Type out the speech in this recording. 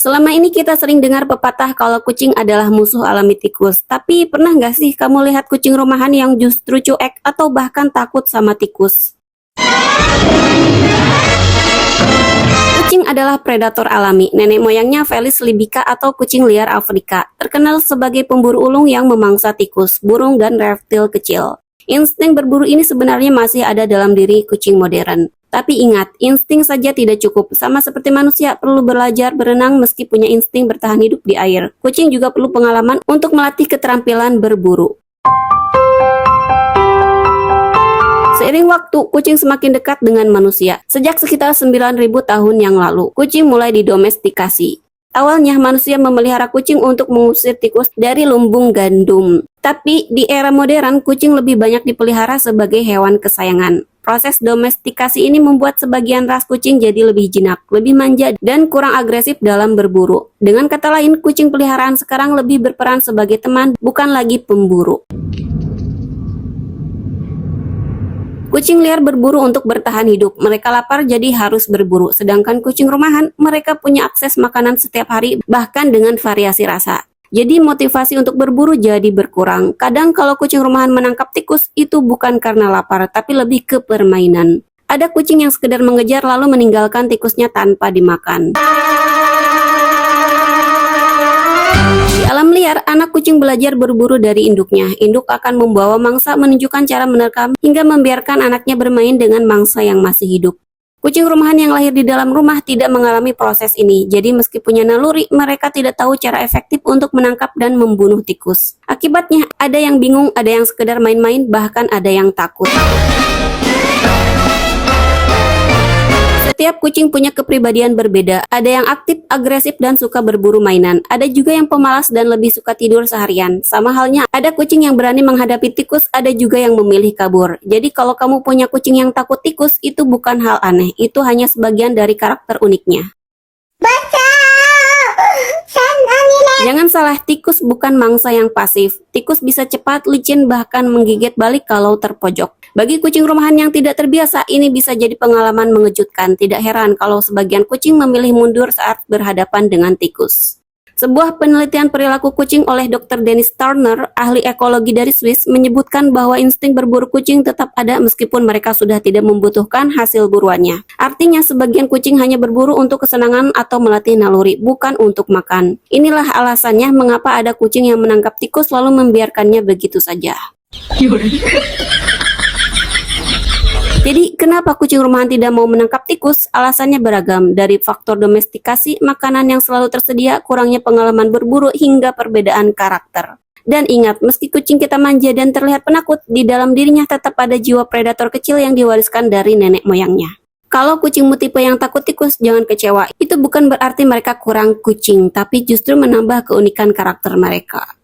Selama ini kita sering dengar pepatah kalau kucing adalah musuh alami tikus. Tapi pernah nggak sih kamu lihat kucing rumahan yang justru cuek atau bahkan takut sama tikus? Kucing adalah predator alami. Nenek moyangnya Felis libica atau kucing liar Afrika, terkenal sebagai pemburu ulung yang memangsa tikus, burung, dan reptil kecil. Insting berburu ini sebenarnya masih ada dalam diri kucing modern. Tapi ingat, insting saja tidak cukup. Sama seperti manusia perlu belajar berenang meski punya insting bertahan hidup di air. Kucing juga perlu pengalaman untuk melatih keterampilan berburu. Seiring waktu, kucing semakin dekat dengan manusia. Sejak sekitar 9.000 tahun yang lalu, kucing mulai didomestikasi. Awalnya manusia memelihara kucing untuk mengusir tikus dari lumbung gandum. Tapi di era modern, kucing lebih banyak dipelihara sebagai hewan kesayangan. Proses domestikasi ini membuat sebagian ras kucing jadi lebih jinak, lebih manja, dan kurang agresif dalam berburu. Dengan kata lain, kucing peliharaan sekarang lebih berperan sebagai teman, bukan lagi pemburu. Kucing liar berburu untuk bertahan hidup. Mereka lapar jadi harus berburu. Sedangkan kucing rumahan, mereka punya akses makanan setiap hari, bahkan dengan variasi rasa. Jadi motivasi untuk berburu jadi berkurang. Kadang kalau kucing rumahan menangkap tikus, itu bukan karena lapar, tapi lebih ke permainan. Ada kucing yang sekedar mengejar lalu meninggalkan tikusnya tanpa dimakan. Di alam liar, anak kucing belajar berburu dari induknya. Induk akan membawa mangsa, menunjukkan cara menerkam, hingga membiarkan anaknya bermain dengan mangsa yang masih hidup. Kucing rumahan yang lahir di dalam rumah tidak mengalami proses ini, jadi meski punya naluri, mereka tidak tahu cara efektif untuk menangkap dan membunuh tikus. Akibatnya, ada yang bingung, ada yang sekedar main-main, bahkan ada yang takut. Setiap kucing punya kepribadian berbeda. Ada yang aktif, agresif, dan suka berburu mainan. Ada juga yang pemalas dan lebih suka tidur seharian. Sama halnya, ada kucing yang berani menghadapi tikus, ada juga yang memilih kabur. Jadi kalau kamu punya kucing yang takut tikus, itu bukan hal aneh. Itu hanya sebagian dari karakter uniknya. Jangan salah, tikus bukan mangsa yang pasif. Tikus bisa cepat, licin, bahkan menggigit balik kalau terpojok. Bagi kucing rumahan yang tidak terbiasa, ini bisa jadi pengalaman mengejutkan. Tidak heran kalau sebagian kucing memilih mundur saat berhadapan dengan tikus. Sebuah penelitian perilaku kucing oleh Dr. Dennis Turner, ahli ekologi dari Swiss, menyebutkan bahwa insting berburu kucing tetap ada meskipun mereka sudah tidak membutuhkan hasil buruannya. Artinya sebagian kucing hanya berburu untuk kesenangan atau melatih naluri, bukan untuk makan. Inilah alasannya mengapa ada kucing yang menangkap tikus lalu membiarkannya begitu saja. Jadi, kenapa kucing rumahan tidak mau menangkap tikus? Alasannya beragam, dari faktor domestikasi, makanan yang selalu tersedia, kurangnya pengalaman berburu, hingga perbedaan karakter. Dan ingat, meski kucing kita manja dan terlihat penakut, di dalam dirinya tetap ada jiwa predator kecil yang diwariskan dari nenek moyangnya. Kalau kucingmu tipe yang takut tikus, jangan kecewa. Itu bukan berarti mereka kurang kucing, tapi justru menambah keunikan karakter mereka.